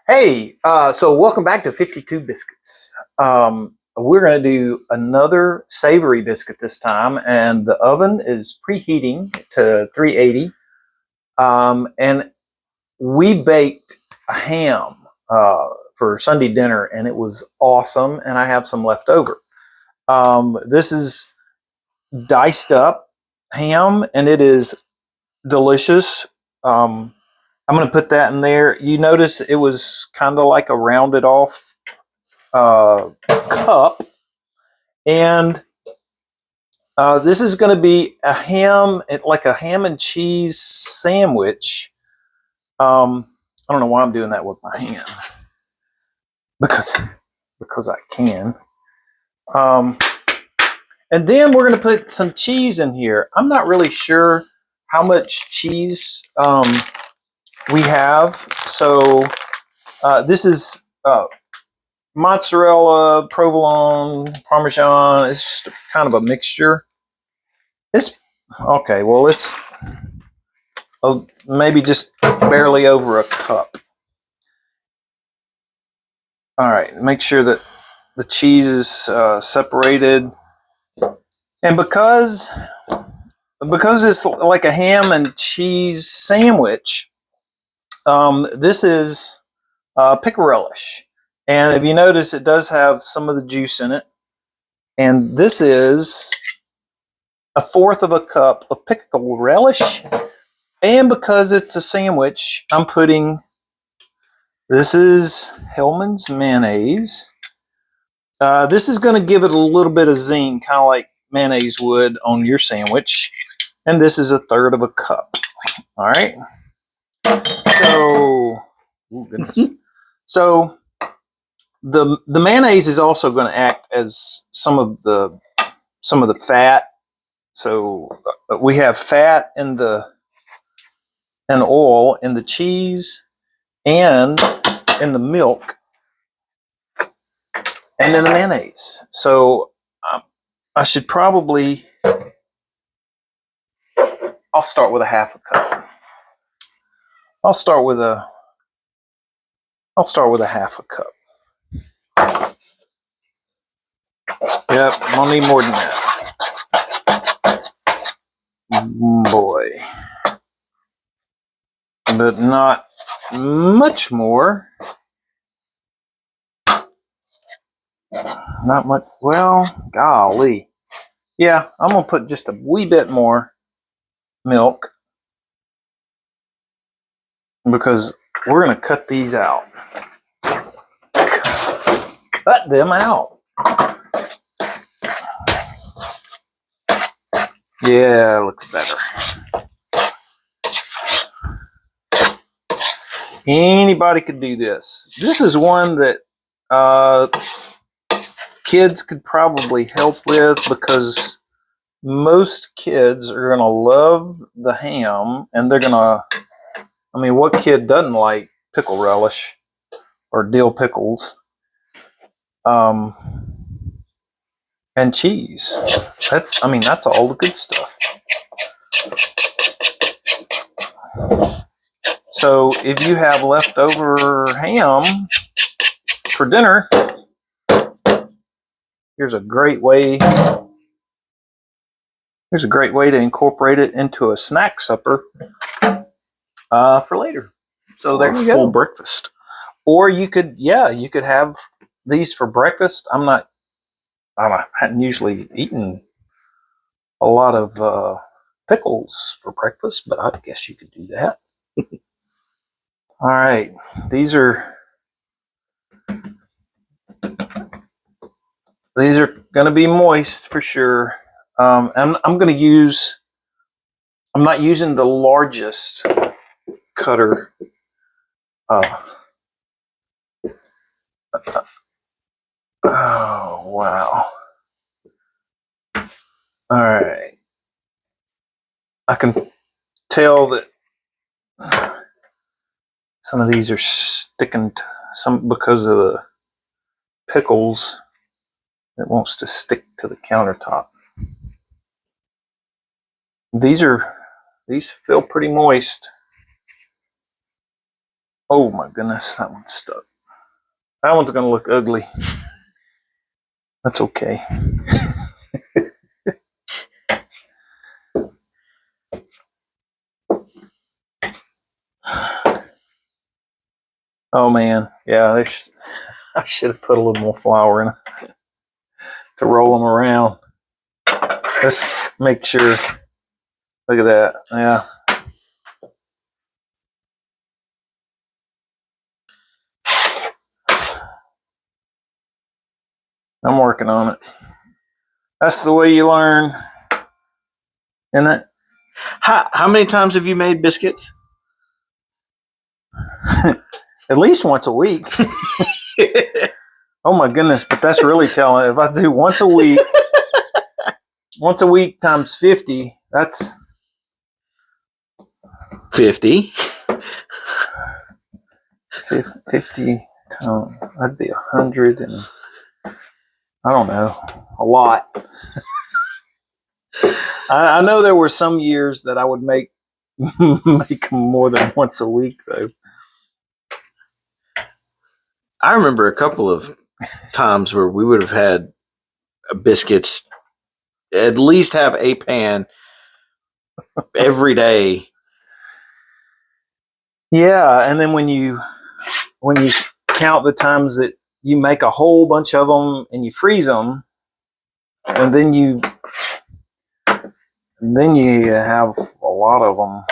Hey, so welcome back to 52 Biscuits. We're going to do another savory biscuit this time, and the oven is preheating to 380. And we baked a ham for Sunday dinner, and it was awesome, and I have some left over. This is diced up ham, and it is delicious. I'm going to put that in there. You notice it was kind of like a rounded off cup. And this is going to be a ham, like a ham and cheese sandwich. I don't know why I'm doing that with my hand. Because I can. And then we're going to put some cheese in here. I'm not really sure how much cheese we have. So this is mozzarella, provolone, parmesan. It's just kind of a mixture. It's okay. Well, it's maybe just barely over a cup. All right. Make sure that the cheese is separated, and because it's like a ham and cheese sandwich, this is pickle relish. And if you notice, it does have some of the juice in it. And this is a fourth of a cup of pickle relish. And because it's a sandwich, I'm putting, this is Hellman's mayonnaise. This is going to give it a little bit of zing, kind of like mayonnaise would on your sandwich. And this is a third of a cup. All right. So, oh goodness. So the mayonnaise is also going to act as some of the fat. So we have fat in the and oil in the cheese and in the milk and in the mayonnaise. So I should probably, I'll start with a half a cup. I'll start with a half a cup. Yep, I'm gonna need more than that. Boy. But not much more. Not much. Well, golly. Yeah, I'm going to put just a wee bit more milk because we're going to cut these out. Cut them out. Yeah, looks better. Anybody could do this. This is one that kids could probably help with because most kids are going to love the ham, and they're going to, I mean, what kid doesn't like pickle relish or dill pickles? And cheese. That's all the good stuff. So if you have leftover ham for dinner, here's a great way to incorporate it into a snack supper for later. So there's full breakfast. Or you could have these for breakfast. I hadn't usually eaten a lot of pickles for breakfast, but I guess you could do that. All right, these are going to be moist for sure. I'm not using the largest cutter. Oh wow! All right, I can tell that some of these are sticking to some because of the pickles. It wants to stick to the countertop. These feel pretty moist. Oh my goodness, that one's stuck. That one's going to look ugly. That's okay. Oh man, yeah, I should have put a little more flour in it to roll them around. Let's make sure. Look at that. Yeah. I'm working on it. That's the way you learn, isn't it? How many times have you made biscuits? At least once a week. Oh my goodness, but that's really telling. If I do once a week times 50, that's 50. 50 times, that'd be 100 and I don't know, a lot. I know there were some years that I would make them more than once a week though. I remember a couple of times where we would have had biscuits, at least have a pan every day. Yeah, and then when you count the times that you make a whole bunch of them and you freeze them, and then you have a lot of them.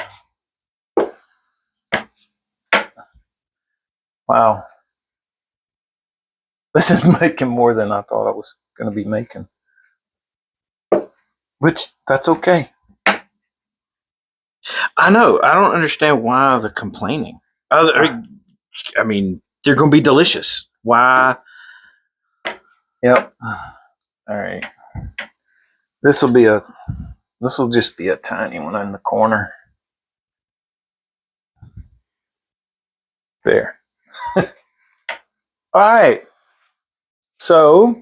Wow, this is making more than I thought I was going to be making, which that's okay. I know. I don't understand why they're complaining. I mean, they're going to be delicious. Why? Yep. All right. This will just be a tiny one in the corner. There. All right. So,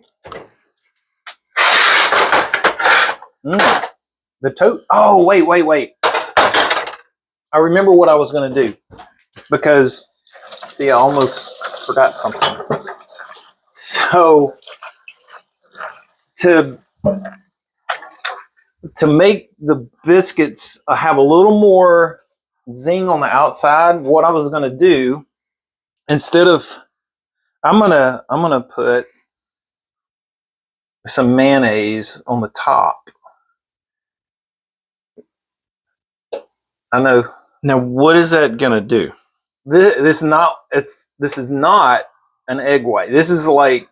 the toast. Oh, wait. I remember what I was going to do because, see, I almost forgot something. So, to make the biscuits have a little more zing on the outside, what I was going to do instead of I'm gonna put some mayonnaise on the top. I know. Now, what is that going to do? This is not an egg white. This is like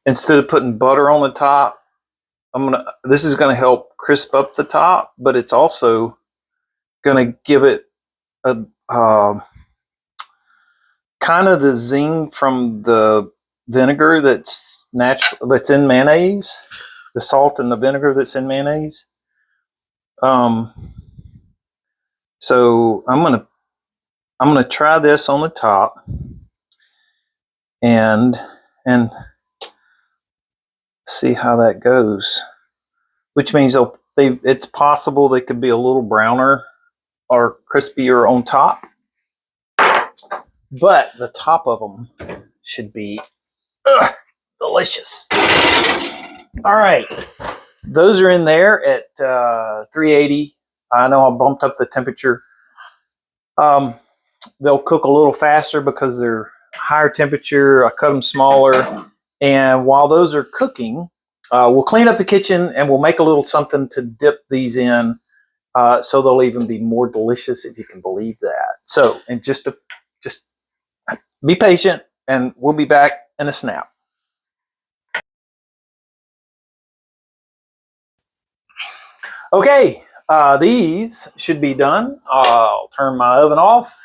instead of putting butter on the top, this is gonna help crisp up the top, but it's also gonna give it a kind of the zing from the vinegar that's in mayonnaise, the salt and the vinegar that's in mayonnaise. So I'm gonna try this on the top and see how that goes. Which means it's possible they could be a little browner or crispier on top, but the top of them should be delicious. All right, those are in there at 380. I know I bumped up the temperature. They'll cook a little faster because they're higher temperature. I cut them smaller, and while those are cooking, we'll clean up the kitchen and we'll make a little something to dip these in, so they'll even be more delicious, if you can believe that. So, and just be patient, and we'll be back in a snap. Okay, these should be done. I'll turn my oven off,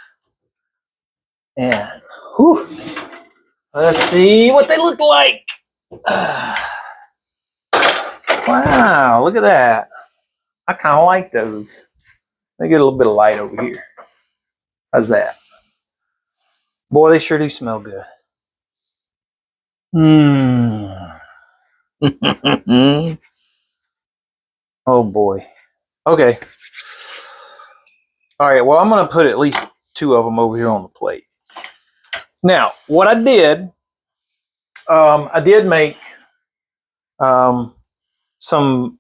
and whew, let's see what they look like. Wow, look at that. I kind of like those. Let me get a little bit of light over here. How's that? Boy, they sure do smell good. Oh boy. Okay. All right. Well, I'm going to put at least 2 of them over here on the plate. Now, what I did make some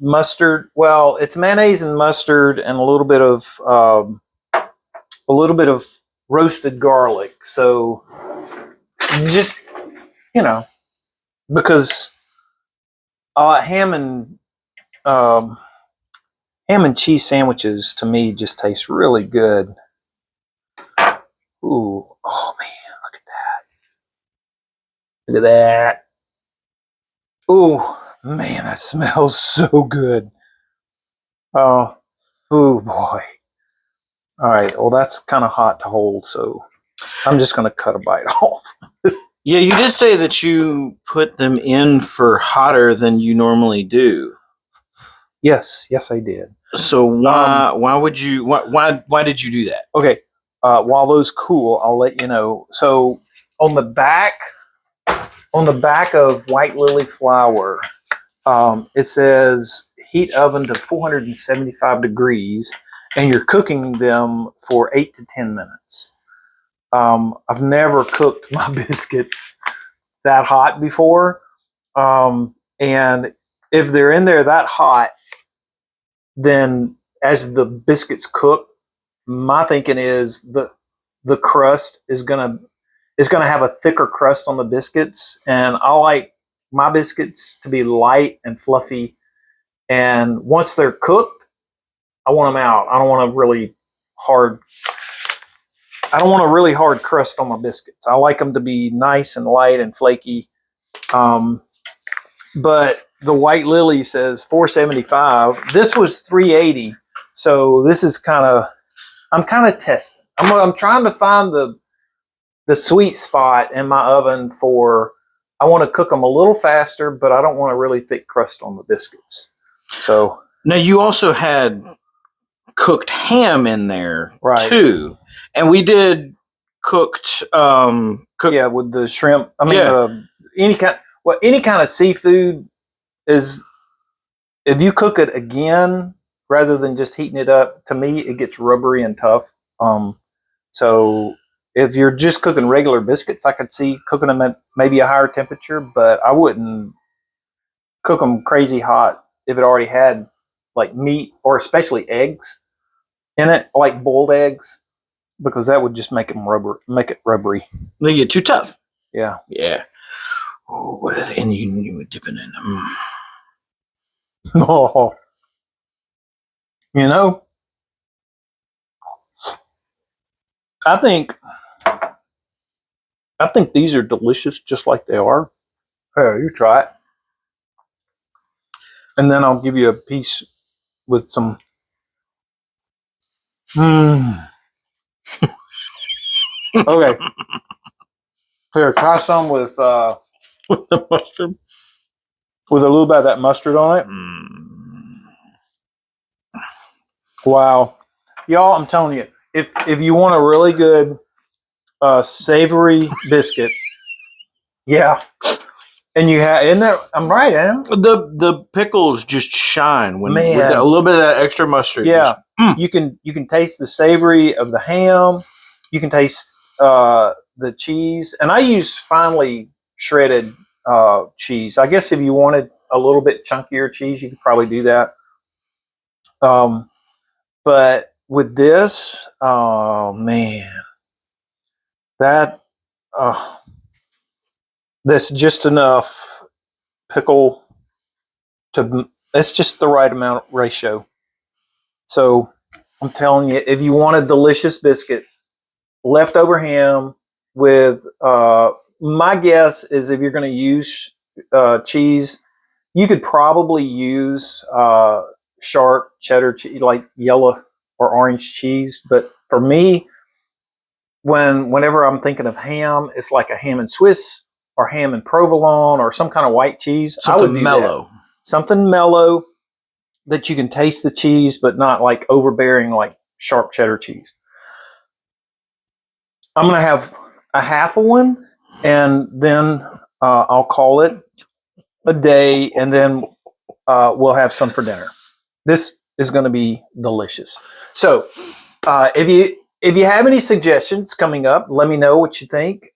mustard. Well, it's mayonnaise and mustard and a little bit of roasted garlic. So just you know, because ham um, and cheese sandwiches to me just taste really good. Ooh, oh man, look at that! Look at that! Ooh, man, that smells so good. Oh, oh boy! All right, well that's kind of hot to hold, so I'm just gonna cut a bite off. Yeah, you did say that you put them in for hotter than you normally do. Yes, I did. So why did you do that? Okay, while those cool, I'll let you know. So on the back of white lily flour, it says heat oven to 475 degrees, and you're cooking them for 8 to 10 minutes. I've never cooked my biscuits that hot before, and if they're in there that hot, then as the biscuits cook, my thinking is the crust is gonna have a thicker crust on the biscuits, and I like my biscuits to be light and fluffy. And once they're cooked, I want them out. I don't want a really hard. I don't want a really hard crust on my biscuits. I like them to be nice and light and flaky. But the white lily says 475. This was 380. So this is I'm kind of testing. I'm trying to find the sweet spot in my oven for. I want to cook them a little faster, but I don't want a really thick crust on the biscuits. So now you also had cooked ham in there too, and we did cooked. Yeah, with the shrimp. I mean, any kind of seafood is. If you cook it again rather than just heating it up, to me it gets rubbery and tough. So if you're just cooking regular biscuits, I could see cooking them at maybe a higher temperature, but I wouldn't cook them crazy hot if it already had like meat or especially eggs in it, like boiled eggs, because that would just make it rubbery. They get too tough. Yeah. Oh, and you were dipping in them. Oh, I think these are delicious just like they are. Here, you try it. And then I'll give you a piece with some. Okay. Here, try some with With the mustard. With a little bit of that mustard on it. Wow. Y'all, I'm telling you, if you want a really good savory biscuit, yeah. And you have, isn't that, I'm right, Adam? The pickles just shine with a little bit of that extra mustard. Yeah. You can taste the savory of the ham. You can taste the cheese. And I use finely shredded cheese. I guess if you wanted a little bit chunkier cheese, you could probably do that. But with this, oh man, that's just enough pickle that's just the right amount ratio. So I'm telling you, if you want a delicious biscuit, leftover ham with, my guess is if you're going to use cheese, you could probably use sharp cheddar cheese, like yellow or orange cheese. But for me, whenever I'm thinking of ham, it's like a ham and Swiss or ham and provolone or some kind of white cheese. Something mellow. Something mellow that you can taste the cheese, but not like overbearing like sharp cheddar cheese. I'm going to have a half of one, and then I'll call it a day, and then we'll have some for dinner. This is going to be delicious. So if you have any suggestions coming up, let me know what you think.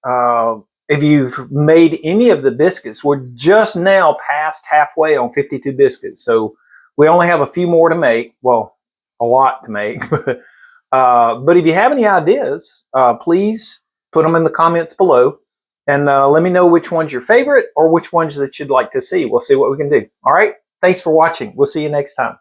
If you've made any of the biscuits, we're just now past halfway on 52 biscuits. So we only have a few more to make. Well, a lot to make. But if you have any ideas, please put them in the comments below. And let me know which one's your favorite or which ones that you'd like to see. We'll see what we can do. All right. Thanks for watching. We'll see you next time.